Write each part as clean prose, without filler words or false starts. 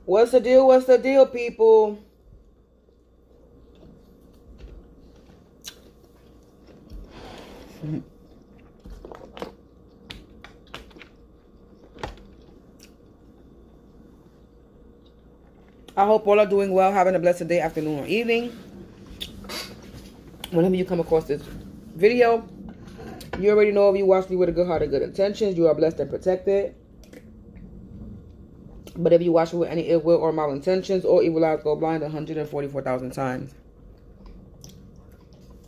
What's the deal? What's the deal, people? I hope all are doing well, having a blessed day, afternoon, or evening. Whenever you come across this video, you already know if you watch me with a good heart and good intentions, you are blessed and protected. But if you watch me with any ill will or malintentions, or evil eyes go blind 144,000 times.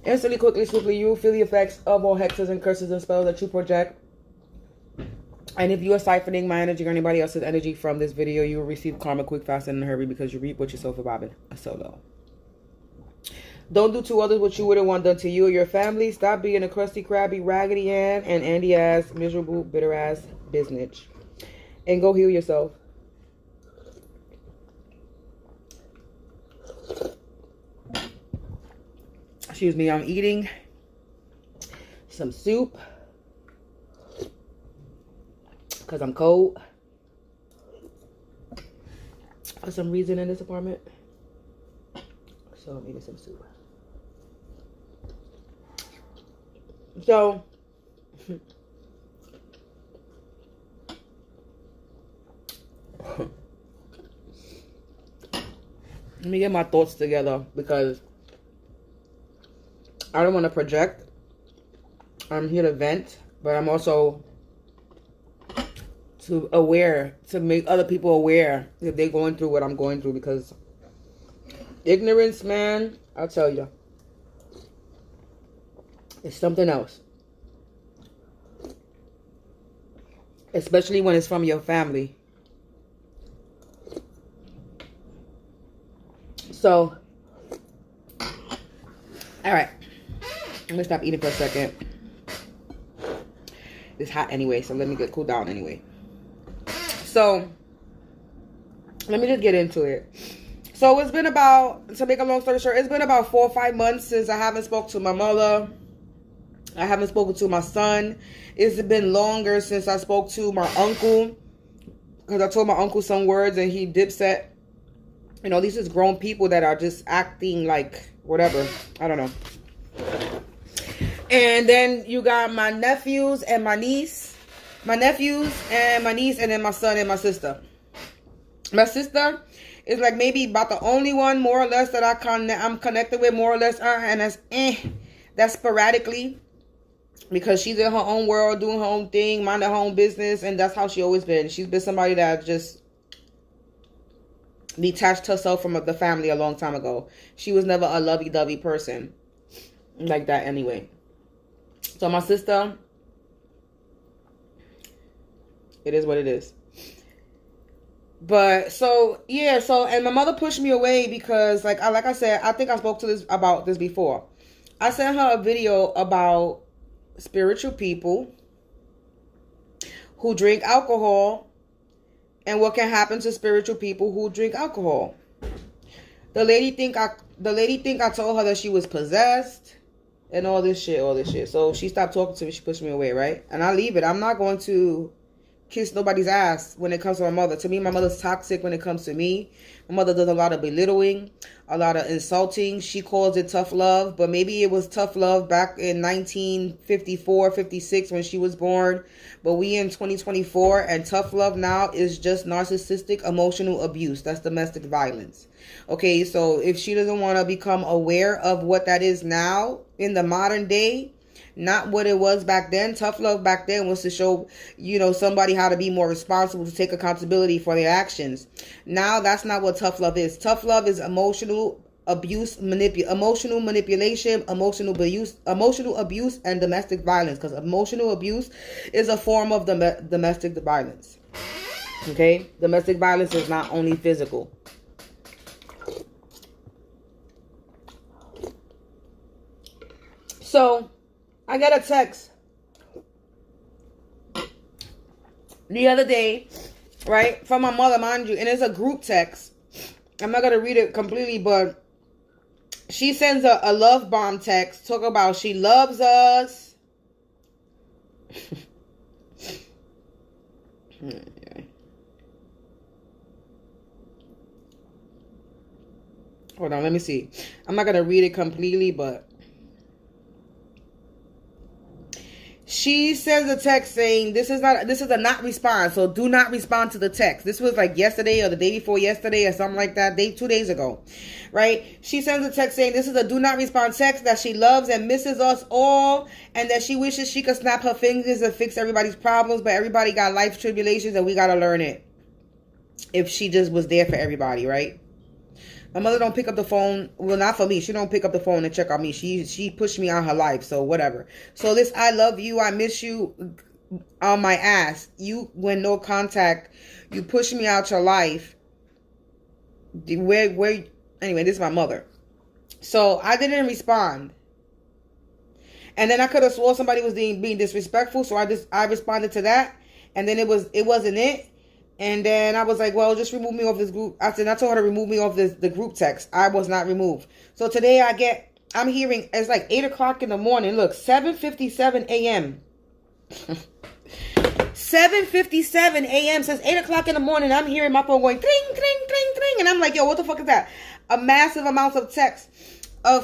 Instantly, quickly, swiftly, you feel the effects of all hexes and curses and spells that you project. And if you are siphoning my energy or anybody else's energy from this video, you will receive karma quick, fast, and in a hurry, because you reap what you sow for bobbing a solo. Don't do to others what you wouldn't want done to you or your family. Stop being a crusty, crabby, raggedy Ann and Andy ass, miserable, bitter ass business. And go heal yourself. Excuse me, I'm eating some soup because I'm cold for some reason in this apartment. So I'm eating some soup. So let me get my thoughts together, because I don't want to project. I'm here to vent, but I'm also to make other people aware if they're going through what I'm going through, because ignorance, man, I'll tell you, it's something else. Especially when it's from your family. So, all right. I'm gonna stop eating for a second. It's hot anyway, so let me get cool down anyway. So, let me just get into it. So, it's been about, to make a long story short, it's been about 4 or 5 months since I haven't spoke to my mother. I haven't spoken to my son. It's been longer since I spoke to my uncle, because I told my uncle some words and he dipset. You know, these is grown people that are just acting like whatever. I don't know. And then you got my nephews and my niece. My nephews and my niece, and then my son and my sister. My sister is like maybe about the only one, more or less, that I'm connected with, more or less. And that's sporadically. Because she's in her own world, doing her own thing, minding her own business. And that's how she always been. She's been somebody that just detached herself from the family a long time ago. She was never a lovey-dovey person like that anyway. So my sister, it is what it is. But so yeah, and my mother pushed me away because like I said, I think I spoke to about this before. I sent her a video about spiritual people who drink alcohol and what can happen to spiritual people who drink alcohol. The lady think I told her that she was possessed and all this shit. So she stopped talking to me. She pushed me away, right? And I leave it. I'm not going to kiss nobody's ass when it comes to my mother. To me, my mother's toxic when it comes to me. My mother does a lot of belittling, a lot of insulting. She calls it tough love, but maybe it was tough love back in 1954, 56 when she was born. But we in 2024, and tough love now is just narcissistic emotional abuse. That's domestic violence. Okay, so if she doesn't want to become aware of what that is now in the modern day, not what it was back then. Tough love back then was to show, somebody how to be more responsible, to take accountability for their actions. Now that's not what tough love is. Tough love is emotional abuse, emotional manipulation, emotional abuse, and domestic violence. Because emotional abuse is a form of domestic violence. Okay, domestic violence is not only physical. So I got a text the other day, right, from my mother, mind you, and it's a group text. I'm not going to read it completely, but she sends a love bomb text, talk about she loves us. Hold on, let me see. I'm not going to read it completely, but she sends a text saying, this is a not response, so do not respond to the text. This was like yesterday or the day before yesterday or something like that, 2 days ago, right? She sends a text saying this is a do not respond text, that she loves and misses us all, and that she wishes she could snap her fingers and fix everybody's problems, but everybody got life tribulations and we got to learn it. If she just was there for everybody, right? My mother don't pick up the phone. Well, not for me. She don't pick up the phone and check on me. She pushed me out her life, so whatever. So this I love you, I miss you on my ass. You, when no contact, you push me out your life. Where anyway, this is my mother. So I didn't respond. And then I could have swore somebody was being disrespectful, so I responded to that. And then it wasn't it. And then I was like, well, just remove me off this group. I told her to remove me off the group text. I was not removed. So today I'm hearing, it's like 8 o'clock in the morning. Look, 7:57 a.m. 7:57 a.m. Since 8 o'clock in the morning, I'm hearing my phone going, cling, cling, cling, cling. And I'm like, yo, what the fuck is that? A massive amount of text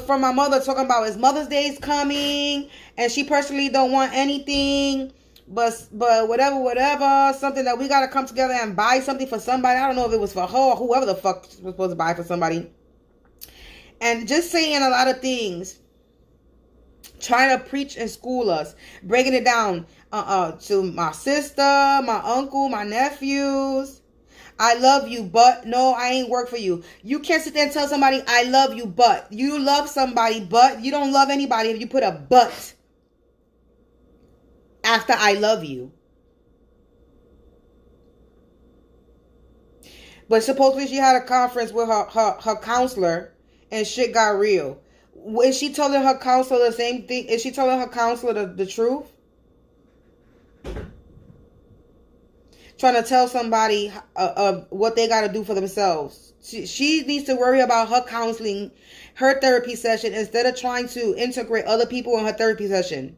from my mother talking about his Mother's Day is coming. And she personally don't want anything. But whatever, something that we gotta come together and buy something for somebody. I don't know if it was for her or whoever the fuck was supposed to buy for somebody. And just saying a lot of things, trying to preach and school us, breaking it down to my sister, my uncle, my nephews. I love you, but no, I ain't work for you. You can't sit there and tell somebody I love you, but you love somebody, but you don't love anybody if you put a but after I love you. But supposedly she had a conference with her counselor and shit got real. Is she telling her counselor the same thing? Is she telling her counselor the truth? Trying to tell somebody what they got to do for themselves. She needs to worry about her counseling, her therapy session, instead of trying to integrate other people in her therapy session.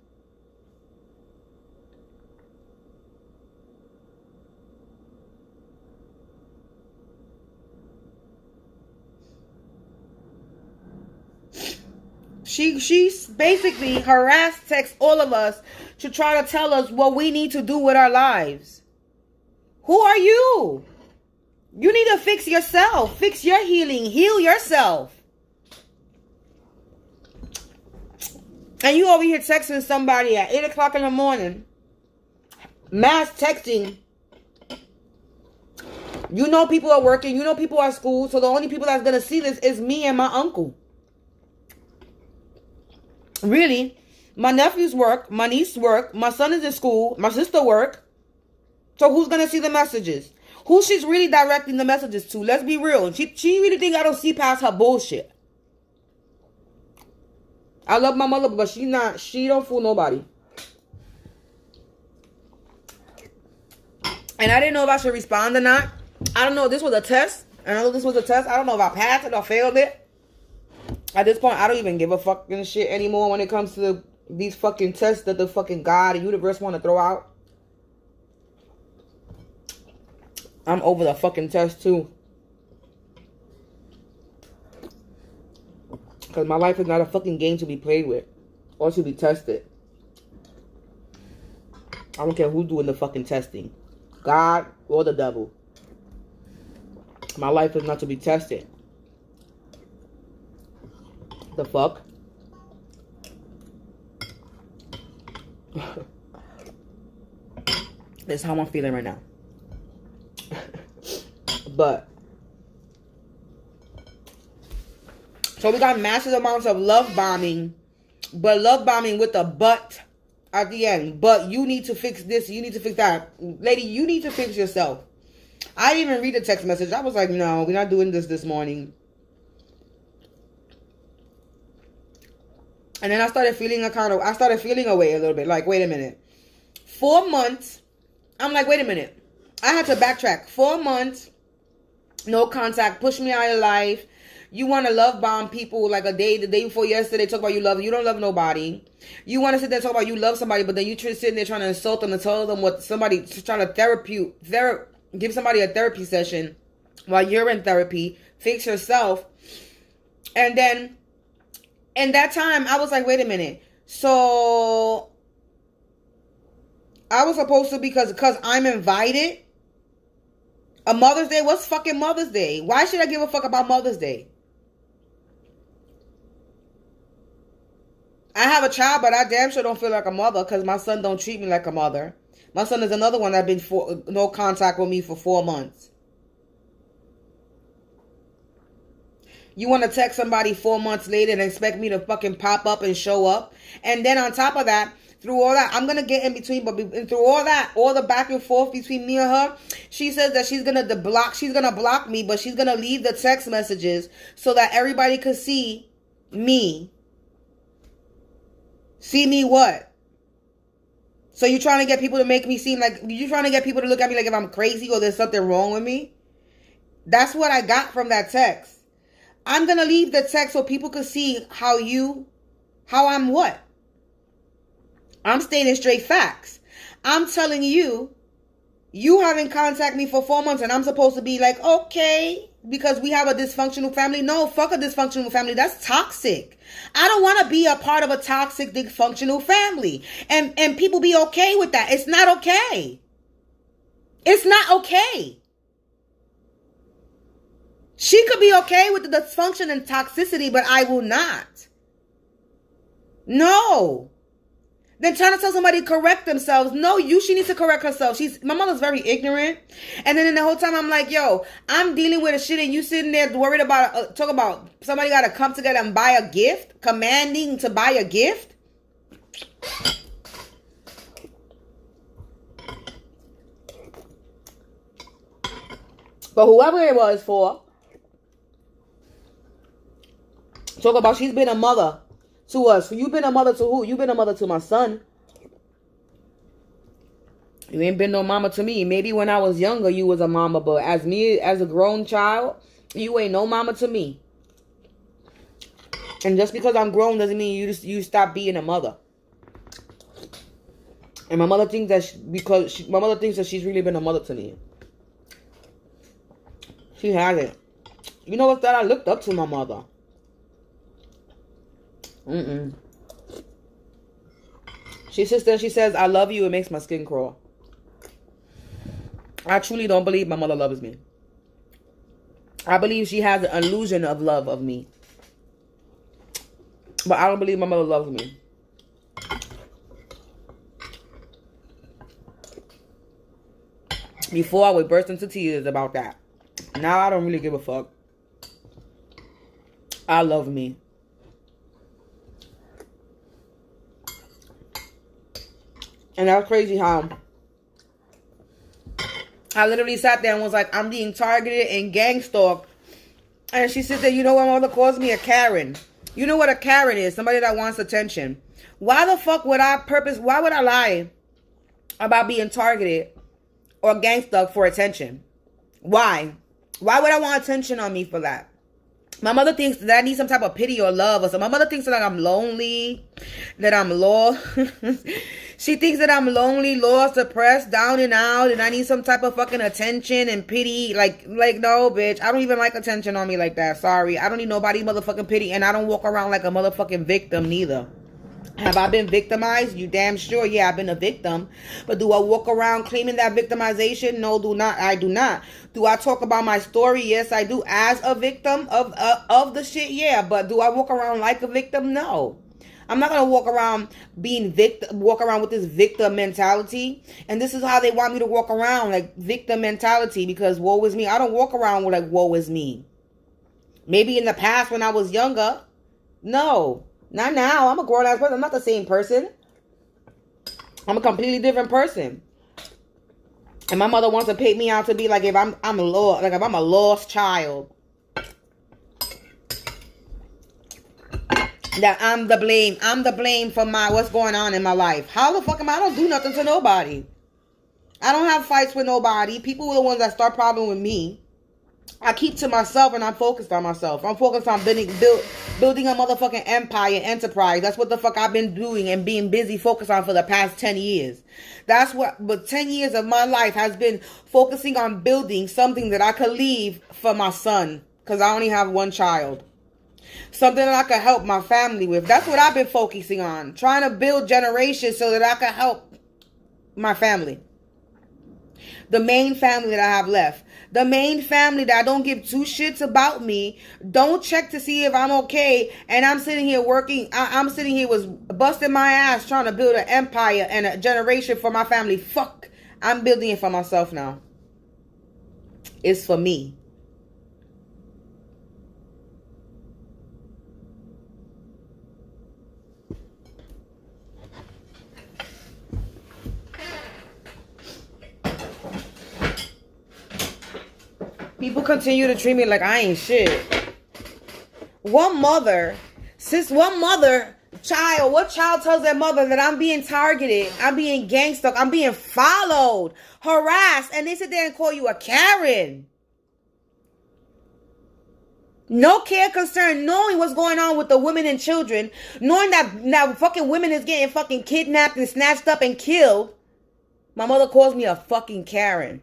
She basically texts all of us to try to tell us what we need to do with our lives. Who are you? You need to fix yourself. Fix your healing. Heal yourself. And you over here texting somebody at 8 o'clock in the morning. Mass texting. You know people are working. You know people are at school. So the only people that's going to see this is me and my uncle. Really, my nephews work, my niece work, my son is in school, my sister work. So who's gonna see the messages? Who she's really directing the messages to? Let's be real. She really think I don't see past her bullshit. I love my mother, but she don't fool nobody. And I didn't know if I should respond or not. I don't know if this was a test. I know this was a test. I don't know if I passed it or failed it. At this point, I don't even give a fucking shit anymore when it comes to these fucking tests that the fucking God, the universe want to throw out. I'm over the fucking test too. Because my life is not a fucking game to be played with. Or to be tested. I don't care who's doing the fucking testing. God or the devil. My life is not to be tested. The fuck? That's how I'm feeling right now. But so we got massive amounts of love bombing, but love bombing with a but at the end. But you need to fix this, you need to fix that. Lady, you need to fix yourself. I didn't even read the text message. I was like, no, we're not doing this morning. And then I started feeling away a little bit. Like, wait a minute. 4 months. I'm like, wait a minute. I had to backtrack. 4 months. No contact. Push me out of your life. You want to love bomb people like the day before yesterday. Talk about you don't love nobody. You want to sit there and talk about you love somebody, but then you sitting there trying to insult them and tell them what somebody trying to give somebody a therapy session while you're in therapy. Fix yourself. And then in that time, I was like, wait a minute. So I was supposed to, because I'm invited. A Mother's Day? What's fucking Mother's Day? Why should I give a fuck about Mother's Day? I have a child, but I damn sure don't feel like a mother because my son don't treat me like a mother. My son is another one that's been no contact with me for 4 months. You want to text somebody 4 months later and expect me to fucking pop up and show up? And then on top of that, through all that, I'm going to get in between, but through all that, all the back and forth between me and her, she says that she's going to block me, but she's going to leave the text messages so that everybody could see me. See me what? So you're trying to get people to make me seem like, you're trying to get people to look at me like if I'm crazy or there's something wrong with me? That's what I got from that text. I'm going to leave the text so people could see how I'm what? I'm stating straight facts. I'm telling you, you haven't contacted me for 4 months and I'm supposed to be like, okay, because we have a dysfunctional family. No, fuck a dysfunctional family. That's toxic. I don't want to be a part of a toxic, dysfunctional family. And people be okay with that. It's not okay. It's not okay. She could be okay with the dysfunction and toxicity, but I will not. No. Then trying to tell somebody to correct themselves. No, she needs to correct herself. My mother's very ignorant. And then in the whole time, I'm like, yo, I'm dealing with a shit and you sitting there worried about, talk about somebody got to come together and buy a gift, commanding to buy a gift. But whoever it was for, talk about she's been a mother to us. You've been a mother to who? You've been a mother to my son. You ain't been no mama to me. Maybe when I was younger, you was a mama. But as a grown child, you ain't no mama to me. And just because I'm grown doesn't mean you stop being a mother. And my mother thinks that my mother thinks that she's really been a mother to me. She hasn't. You know what's that? I looked up to my mother. She sits there, she says, I love you, it makes my skin crawl. I truly don't believe my mother loves me. I believe she has an illusion of love of me. But I don't believe my mother loves me. Before I would burst into tears about that. Now I don't really give a fuck. I love me. And that's crazy how I literally sat there and was like, I'm being targeted and gang stalked. And she said that, you know what, mother calls me a Karen. You know what a Karen is? Somebody that wants attention. Why the fuck would why would I lie about being targeted or gang stalked for attention? Why? Why would I want attention on me for that? My mother thinks that I need some type of pity or love or something. My mother thinks that I'm lonely, that I'm lost. She thinks that I'm lonely, lost, depressed, down and out, and I need some type of fucking attention and pity. Like no, bitch. I don't even like attention on me like that. Sorry. I don't need nobody motherfucking pity, and I don't walk around like a motherfucking victim neither. Have I been victimized? You damn sure. Yeah, I've been a victim. But do I walk around claiming that victimization? No, do not. I do not. Do I talk about my story? Yes, I do. As a victim of the shit? Yeah. But do I walk around like a victim? No. I'm not going to walk around with this victim mentality. And this is how they want me to walk around, like victim mentality, because woe is me. I don't walk around with like woe is me. Maybe in the past when I was younger. No. Not now. I'm a grown-ass person. I'm not the same person. I'm a completely different person. And my mother wants to paint me out to be like if I'm a lost child. That I'm the blame. I'm the blame for what's going on in my life. How the fuck am I don't do nothing to nobody. I don't have fights with nobody. People are the ones that start problems with me. I keep to myself and I'm focused on myself. I'm focused on building a motherfucking empire, enterprise. That's what the fuck I've been doing and being busy focused on for the past 10 years. But 10 years of my life has been focusing on building something that I could leave for my son. Because I only have one child. Something that I could help my family with. That's what I've been focusing on. Trying to build generations so that I can help my family. The main family that I have left. The main family that don't give two shits about me. Don't check to see if I'm okay. And I'm sitting here working. I'm sitting here was busting my ass trying to build an empire and a generation for my family. Fuck. I'm building it for myself now. It's for me. People continue to treat me like I ain't shit. What child tells their mother that I'm being targeted, I'm being gangster, I'm being followed, harassed, and they sit there and call you a Karen? No care, concern, knowing what's going on with the women and children, knowing that now fucking women is getting fucking kidnapped and snatched up and killed. My mother calls me a fucking Karen.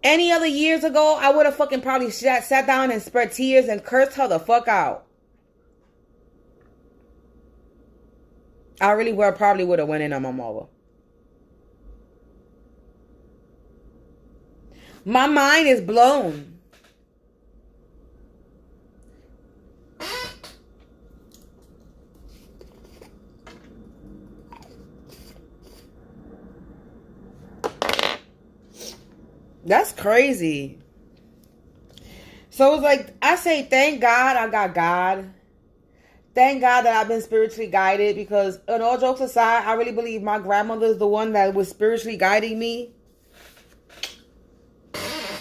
Any other years ago, I would have fucking probably sat down and spread tears and cursed her the fuck out. I really probably would have went in on my mother. My mind is blown. That's crazy. So it's like, I say, thank God I got God. Thank God that I've been spiritually guided, because in all jokes aside, I really believe my grandmother is the one that was spiritually guiding me.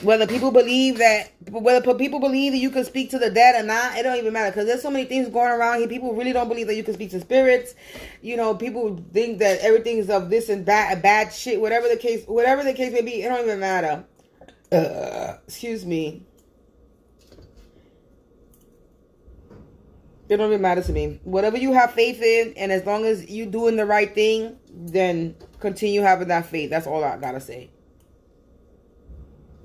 Whether people believe that you can speak to the dead or not, it don't even matter, because there's so many things going around here. People really don't believe that you can speak to spirits. You know, people think that everything's of this and that, bad shit, whatever the case may be. It don't even matter. Excuse me. It don't even matter to me. Whatever you have faith in, and as long as you doing the right thing, then continue having that faith. That's all I gotta say.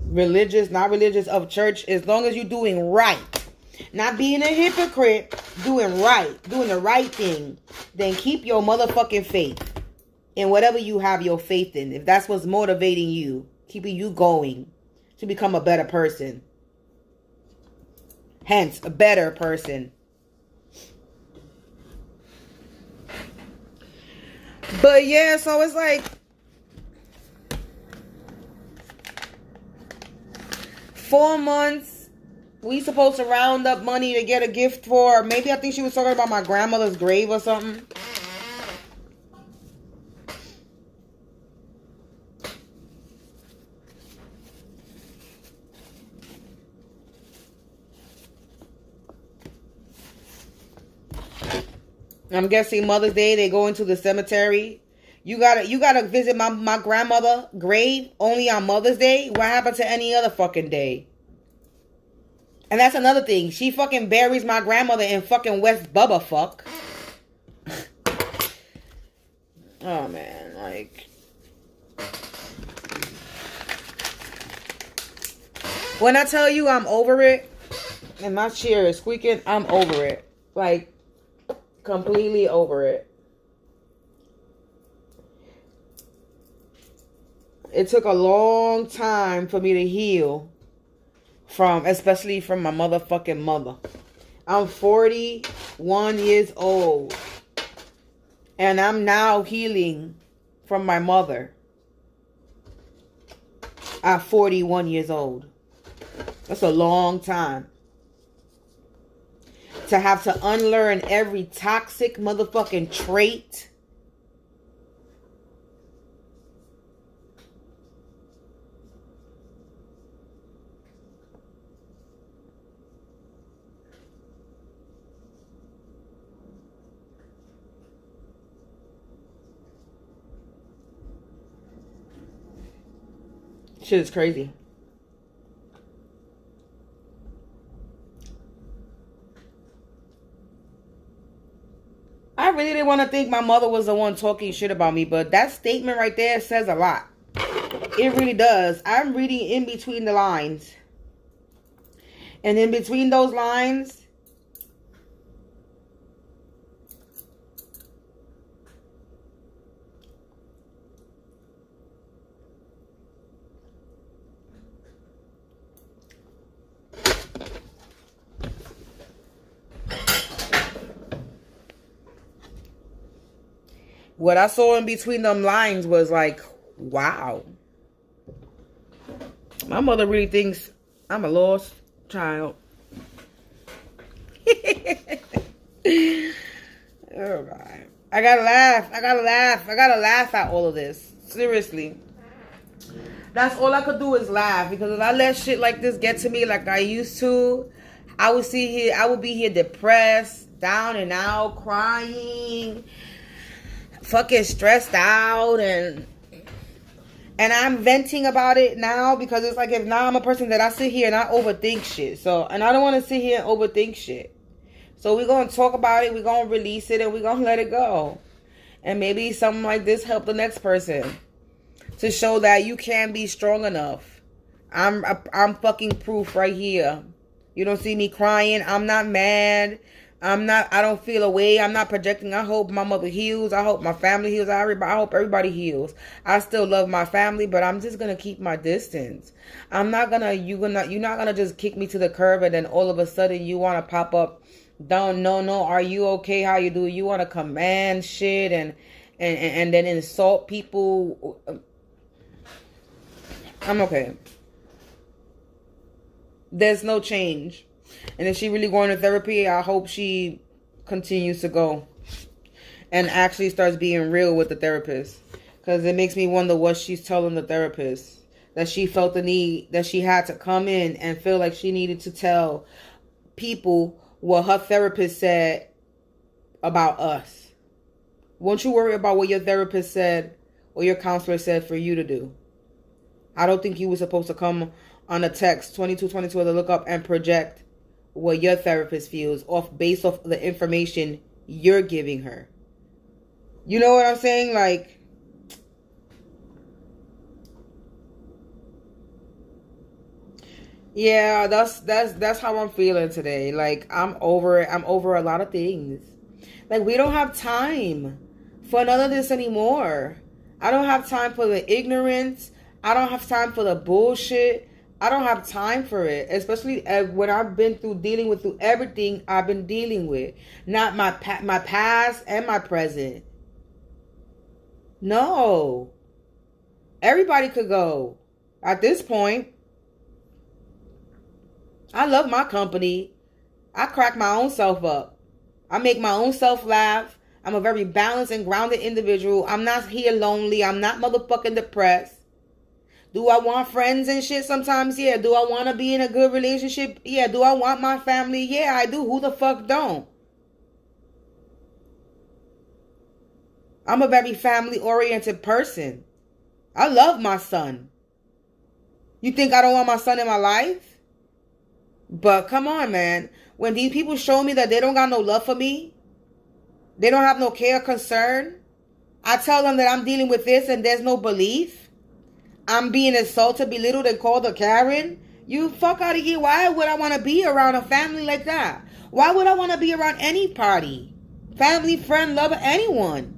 Religious, not religious, of church, as long as you're doing right, not being a hypocrite, doing the right thing, then keep your motherfucking faith in whatever you have your faith in. If that's what's motivating you, keeping you going to become a better person, hence a better person. But yeah, so it's like 4 months. We supposed to round up money to get a gift for. Maybe I think she was talking about my grandmother's grave or something. I'm guessing Mother's Day they go into the cemetery. You gotta visit my grandmother grave only on Mother's Day. What happened to any other fucking day? And that's another thing. She fucking buries my grandmother in fucking West Bubba fuck. Oh man, like, when I tell you I'm over it, and my chair is squeaking, I'm over it. Like, completely over it. It took a long time for me to heal especially from my motherfucking mother. I'm 41 years old, and I'm now healing from my mother at 41 years old. That's a long time to have to unlearn every toxic motherfucking trait. Shit is crazy. I really didn't want to think my mother was the one talking shit about me, but that statement right there says a lot. It really does. I'm reading in between the lines. And in between those lines, what I saw in between them lines was like, wow. My mother really thinks I'm a lost child. Oh, God. I gotta laugh. I gotta laugh. I gotta laugh at all of this. Seriously. That's all I could do is laugh. Because if I let shit like this get to me like I used to, I would be here depressed, down and out, crying, fucking stressed out, and I'm venting about it now because it's like, if now I'm a person that I sit here and I overthink shit. So, and I don't want to sit here and overthink shit. So we're going to talk about it, we're going to release it, and we're going to let it go. And maybe something like this help the next person to show that you can be strong enough. I'm fucking proof right here. You don't see me crying. I'm not mad. I don't feel away. I'm not projecting. I hope my mother heals. I hope my family heals. I hope everybody heals. I still love my family, but I'm just going to keep my distance. You're not going to just kick me to the curb and then all of a sudden you want to pop up. No. Are you okay? How you do? You want to command shit and then insult people. I'm okay. There's no change. And if she really going to therapy, I hope she continues to go and actually starts being real with the therapist. Because it makes me wonder what she's telling the therapist. That she felt the need, that she had to come in and feel like she needed to tell people what her therapist said about us. Won't you worry about what your therapist said or your counselor said for you to do? I don't think you were supposed to come on a text 2222 to look up and project what your therapist feels based off the information you're giving her. You know what I'm saying? Like, yeah, that's how I'm feeling today. Like, I'm over it. I'm over a lot of things. Like, we don't have time for none of this anymore. I don't have time for the ignorance. I don't have time for the bullshit. I don't have time for it, especially when I've been through everything I've been dealing with. Not my past and my present. No. Everybody could go at this point. I love my company. I crack my own self up. I make my own self laugh. I'm a very balanced and grounded individual. I'm not here lonely. I'm not motherfucking depressed. Do I want friends and shit sometimes? Yeah. Do I want to be in a good relationship? Yeah. Do I want my family? Yeah, I do. Who the fuck don't? I'm a very family-oriented person. I love my son. You think I don't want my son in my life? But come on, man. When these people show me that they don't got no love for me, they don't have no care or concern, I tell them that I'm dealing with this and there's no belief, I'm being insulted, belittled, and called a Karen. You fuck out of here. Why would I want to be around a family like that? Why would I want to be around anybody? Family, friend, lover, anyone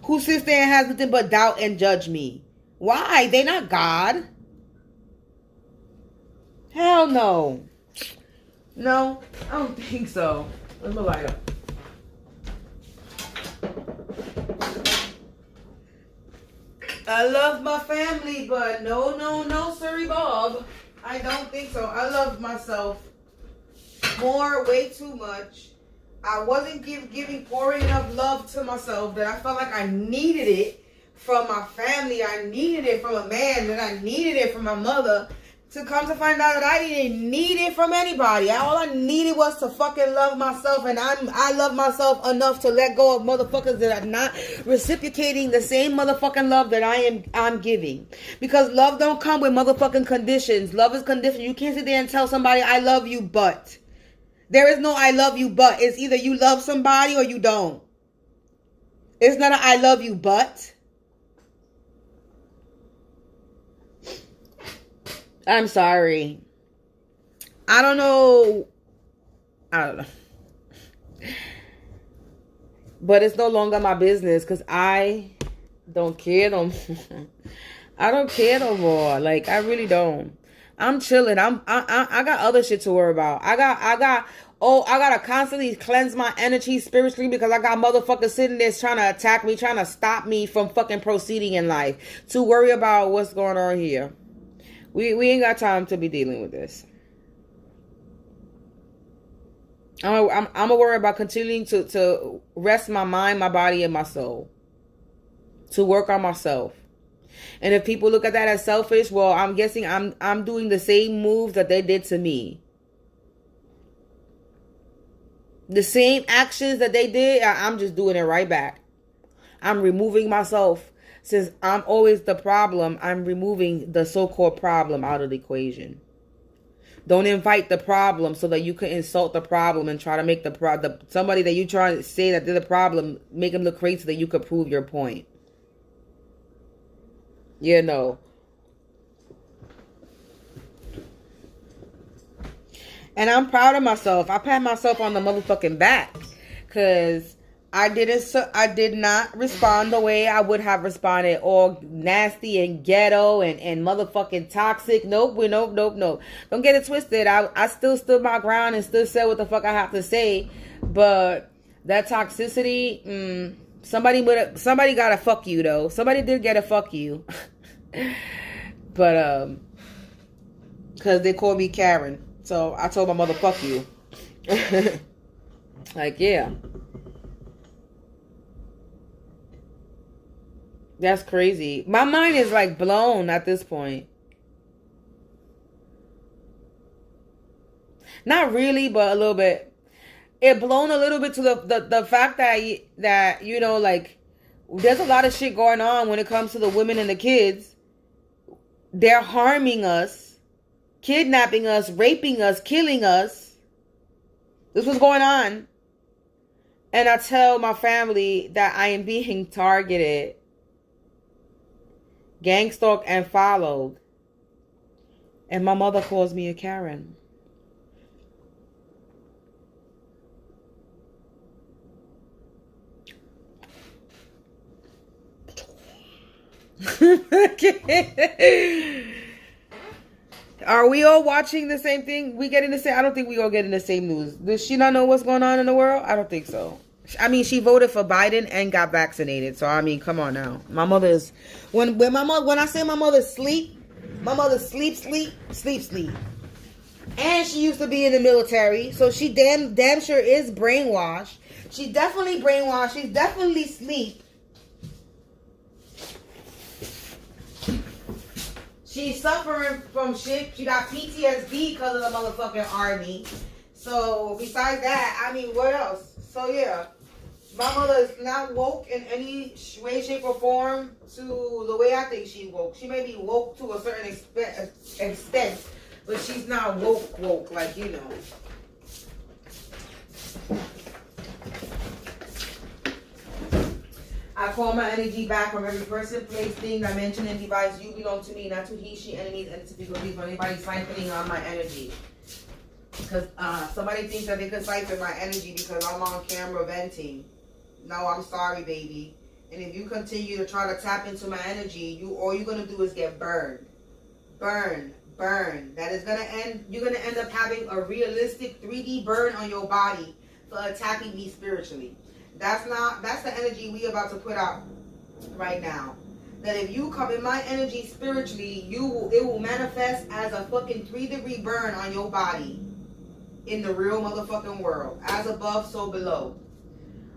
who sits there and has nothing but doubt and judge me. Why? They not God. Hell no. No, I don't think so. Where's my lighter? I love my family, but no, sorry, Bob. I don't think so. I love myself way too much. I wasn't pouring enough love to myself that I felt like I needed it from my family. I needed it from a man, that I needed it from my mother. To come to find out that I didn't need it from anybody. All I needed was to fucking love myself, and I love myself enough to let go of motherfuckers that are not reciprocating the same motherfucking love that I'm giving. Because love don't come with motherfucking conditions. Love is conditional. You can't sit there and tell somebody I love you, but there is no I love you, but. It's either you love somebody or you don't. It's not a I love you, but. I'm sorry. I don't know. I don't know. But it's no longer my business because I don't care no more. I don't care no more. Like, I really don't. I'm chilling. I got other shit to worry about. I gotta constantly cleanse my energy spiritually because I got motherfuckers sitting there trying to attack me, trying to stop me from fucking proceeding in life. To worry about what's going on here. We ain't got time to be dealing with this. I'm gonna worry about continuing to rest my mind, my body, and my soul. To work on myself. And if people look at that as selfish, well, I'm guessing I'm doing the same moves that they did to me. The same actions that they did, I'm just doing it right back. I'm removing myself. Since I'm always the problem, I'm removing the so-called problem out of the equation. Don't invite the problem so that you can insult the problem and try to make somebody that you try to say that they're the problem, make them look crazy so that you could prove your point. You know. And I'm proud of myself. I pat myself on the motherfucking back. Because I did not respond the way I would have responded. All nasty and ghetto and motherfucking toxic. Nope. Don't get it twisted. I still stood my ground and still said what the fuck I have to say. But that toxicity, somebody gotta fuck you though. Somebody did get a fuck you. But because they called me Karen. So I told my mother, fuck you. Like, yeah. That's crazy. My mind is like blown at this point. Not really, but a little bit. It blown a little bit to the fact that you know, like, there's a lot of shit going on when it comes to the women and the kids. They're harming us, kidnapping us, raping us, killing us. This was going on. And I tell my family that I am being targeted, gang stalked, and followed. And my mother calls me a Karen. Are we all watching the same thing? We getting the same? I don't think we all getting the same news. Does she not know what's going on in the world? I don't think so. I mean, she voted for Biden and got vaccinated. So I mean, come on now. My mother is when I say my mother sleep, my mother sleep. And she used to be in the military, so she damn sure is brainwashed. She's definitely brainwashed. She's definitely sleep. She's suffering from shit. She got PTSD because of the motherfucking army. So, besides that, I mean, what else? So, yeah. My mother is not woke in any way, shape, or form to the way I think she woke. She may be woke to a certain extent, but she's not woke, like, you know. I call my energy back from every person, place, thing, dimension, and device. You belong to me, not to he, she, enemies, entities, or people. Anybody siphoning on my energy. Because somebody thinks that they could siphon my energy because I'm on camera venting. No, I'm sorry, baby. And if you continue to try to tap into my energy, all you're going to do is get burned. Burn. That is going to end. You're going to end up having a realistic 3D burn on your body for attacking me spiritually. That's the energy we about to put out right now. That if you come in my energy spiritually, it will manifest as a fucking 3-degree burn on your body in the real motherfucking world. As above, so below.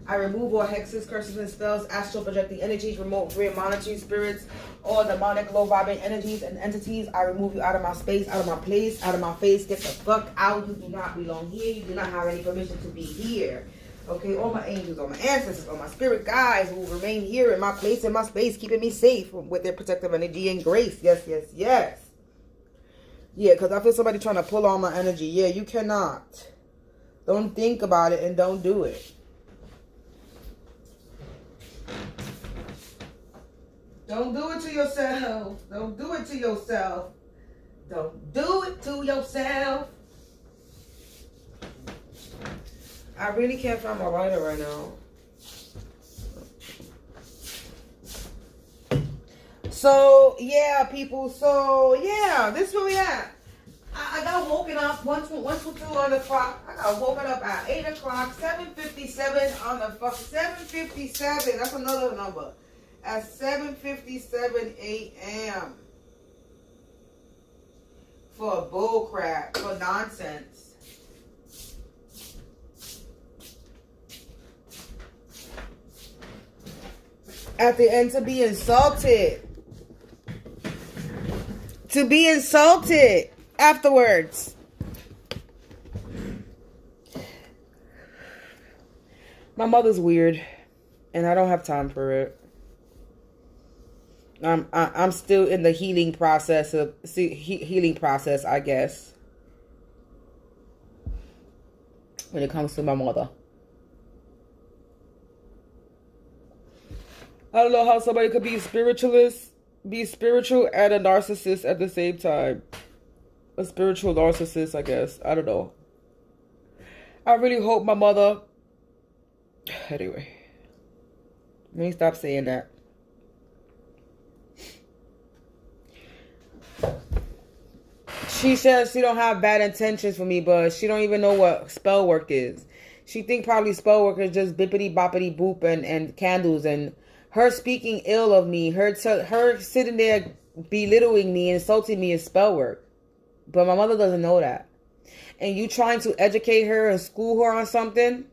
I remove all hexes, curses, and spells, astral projecting energies, remote grid monitoring spirits, all demonic low vibrating energies and entities. I remove you out of my space, out of my place, out of my face. Get the fuck out. You do not belong here. You do not have any permission to be here. Okay, all my angels, all my ancestors, all my spirit guides will remain here in my place, in my space, keeping me safe with their protective energy and grace. Yes. Yeah, because I feel somebody trying to pull on my energy. Yeah, you cannot. Don't think about it and don't do it. Don't do it to yourself. Don't do it to yourself. Don't do it to yourself. I really can't find my lighter right now. So, yeah, people. So, yeah, this is where we at. I got woken up once or two on the clock. I got woken up at 8 o'clock, 7:57 on the fuck. 7:57. That's another number. At 7:57 a.m. for bull crap, for nonsense. At the end, to be insulted. To be insulted afterwards. My mother's weird, and I don't have time for it. I'm still in the healing process, I guess, when it comes to my mother. I don't know how somebody could be spiritual and a narcissist at the same time. A spiritual narcissist, I guess. I don't know. I really hope my mother... Anyway. Let me stop saying that. She says she don't have bad intentions for me, but she don't even know what spell work is. She think probably spell work is just bippity boppity boop and candles, and her speaking ill of me, her sitting there belittling me, insulting me is spell work. But my mother doesn't know that. And you trying to educate her and school her on something,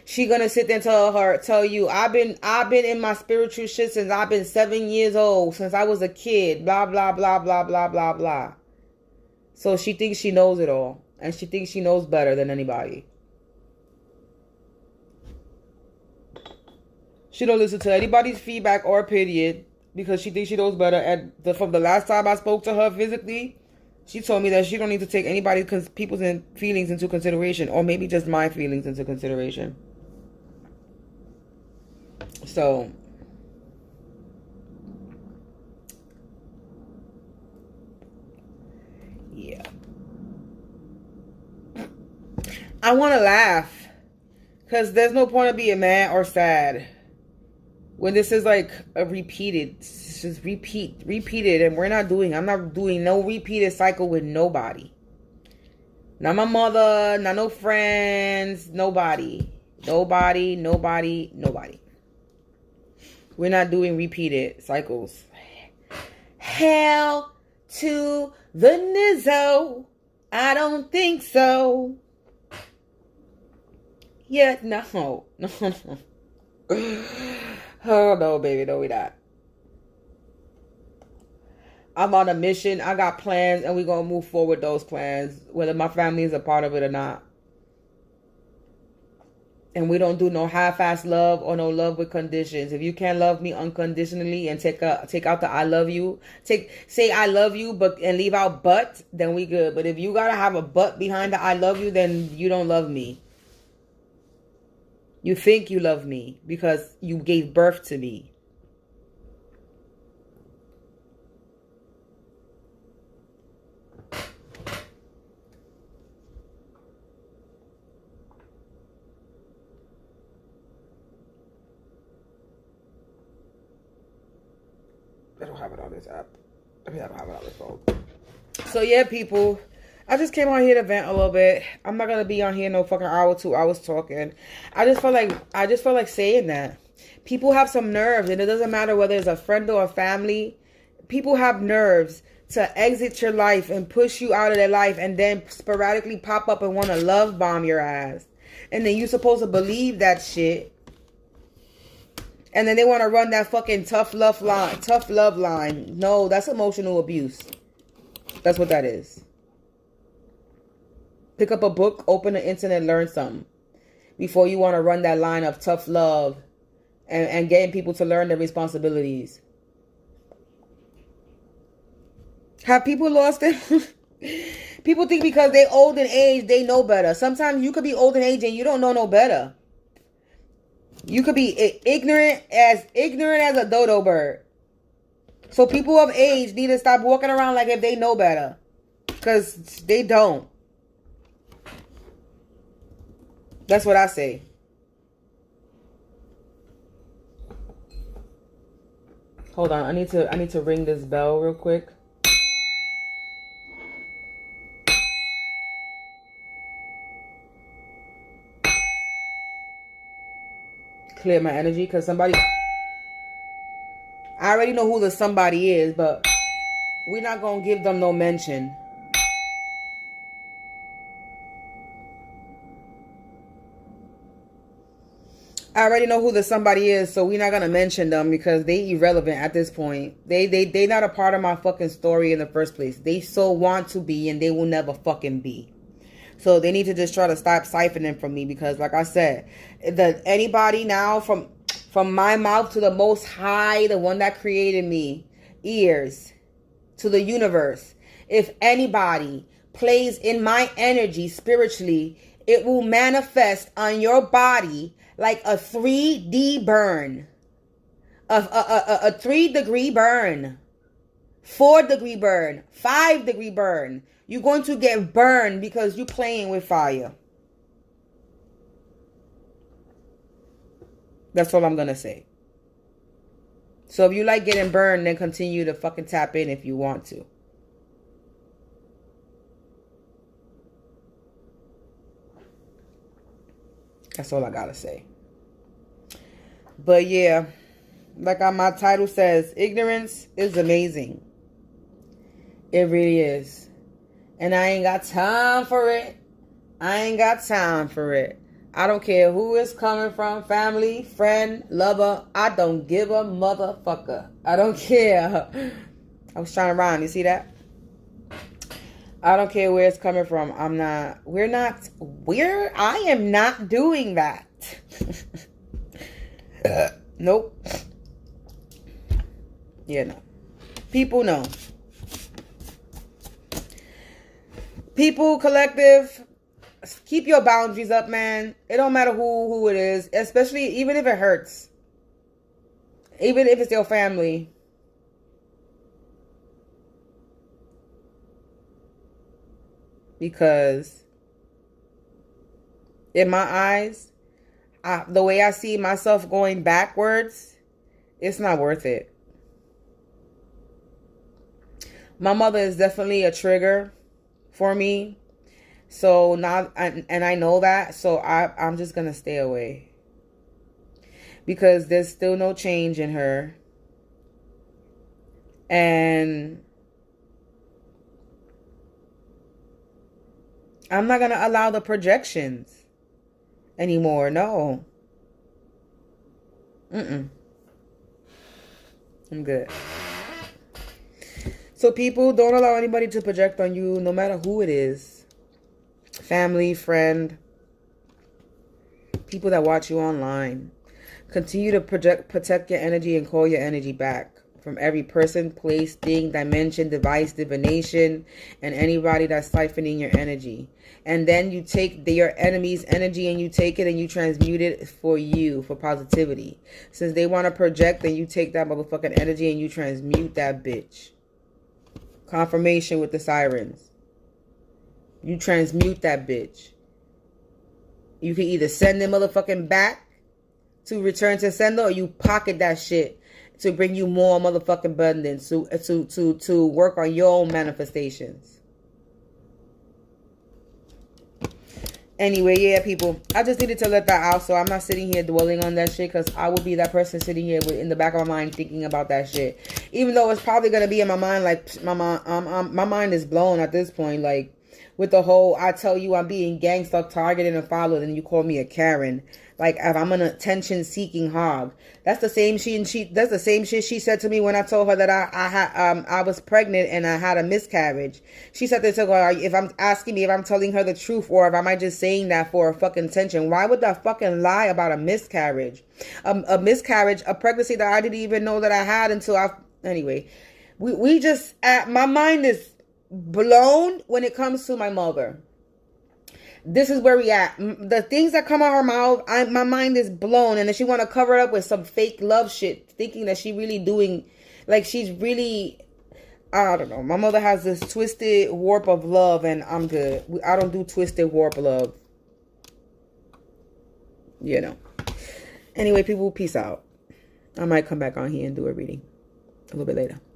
she gonna sit there and tell you, I've been in my spiritual shit since I've been 7 years old, since I was a kid, blah, blah, blah, blah, blah, blah, blah. So she thinks she knows it all. And she thinks she knows better than anybody. She don't listen to anybody's feedback or opinion because she thinks she knows better. And from the last time I spoke to her physically, she told me that she don't need to take people's feelings into consideration, or maybe just my feelings into consideration. So, yeah. I want to laugh because there's no point of being mad or sad when this is like a repeated, it's just repeated, and I'm not doing no repeated cycle with nobody. Not my mother, not no friends, nobody. We're not doing repeated cycles. Hell to the nizzo. I don't think so. Yeah, no. Oh, no, baby. No, we not. I'm on a mission. I got plans, and we're going to move forward those plans, whether my family is a part of it or not. And we don't do no half-ass love or no love with conditions. If you can't love me unconditionally and take out the I love you, say I love you and leave out but, then we good. But if you gotta have a but behind the I love you, then you don't love me. You think you love me because you gave birth to me. I don't have it on this app. I don't have it on this phone. So yeah, people, I just came on here to vent a little bit. I'm not gonna be on here no fucking hour, 2 hours talking. I just feel like saying that. People have some nerves, and it doesn't matter whether it's a friend or a family. People have nerves to exit your life and push you out of their life, and then sporadically pop up and want to love bomb your ass. And then you're supposed to believe that shit. And then they want to run that fucking tough love line. No, that's emotional abuse. That's what that is. Pick up a book, open the internet, learn something. Before you want to run that line of tough love and getting people to learn their responsibilities. Have people lost it? People think because they old in age, they know better. Sometimes you could be old in age and you don't know no better. You could be ignorant as a dodo bird. So people of age need to stop walking around like if they know better. Because they don't. That's what I say. Hold on, I need to ring this bell real quick. Clear my energy, because somebody, I already know who the somebody is, but we're not gonna give them no mention. I already know who the somebody is, so we're not gonna mention them because they irrelevant at this point. They not a part of my fucking story in the first place. They so want to be, and they will never fucking be. So they need to just try to stop siphoning from me, because like I said, anybody now from my mouth to the Most High, the one that created me, ears to the universe, if anybody plays in my energy spiritually, it will manifest on your body like a 3D burn, a 3-degree burn, 4-degree burn, 5-degree burn. You're going to get burned because you're playing with fire. That's all I'm going to say. So if you like getting burned, then continue to fucking tap in if you want to. That's all I got to say. But yeah, like my title says, ignorance is amazing. It really is. And I ain't got time for it. I ain't got time for it. I don't care who it's coming from, family, friend, lover. I don't give a motherfucker. I don't care. I was trying to rhyme. You see that? I don't care where it's coming from. I am not doing that. Nope. Yeah, no. People know. People, collective, keep your boundaries up, man. It don't matter who it is, especially even if it hurts. Even if it's your family. Because in my eyes, the way I see myself going backwards, it's not worth it. My mother is definitely a trigger for me. So now, and I know that, so I'm just going to stay away. Because there's still no change in her. And I'm not going to allow the projections anymore. No. I'm good. So people, don't allow anybody to project on you, no matter who it is. Family, friend, people that watch you online. Continue to protect your energy and call your energy back from every person, place, thing, dimension, device, divination, and anybody that's siphoning your energy. And then you take your enemy's energy and you take it and you transmute it for you, for positivity. Since they want to project, then you take that motherfucking energy and you transmute that bitch. Confirmation with the sirens. You transmute that bitch. You can either send them motherfucking back to return to sender, or you pocket that shit to bring you more motherfucking abundance, to work on your own manifestations. Anyway, yeah, people, I just needed to let that out, so I'm not sitting here dwelling on that shit, because I will be that person sitting here in the back of my mind thinking about that shit. Even though it's probably going to be in my mind, like, my mind is blown at this point, like, with the whole, I tell you I'm being gangsta, targeted, and followed, and you call me a Karen. Like, if I'm an attention-seeking hog. That's the same that's the same shit she said to me when I told her that I was pregnant and I had a miscarriage. She said this to her, if I'm asking me if I'm telling her the truth, or if am I just saying that for a fucking attention. Why would I fucking lie about a miscarriage? A miscarriage, a pregnancy that I didn't even know that I had until anyway. We just, my mind is blown when it comes to my mother. This is where we at. The things that come out her mouth, my mind is blown. And then she want to cover it up with some fake love shit, thinking that she really doing, like she's really, I don't know. My mother has this twisted warp of love, and I'm good. I don't do twisted warp love. you know. Anyway, people, peace out. I might come back on here and do a reading a little bit later.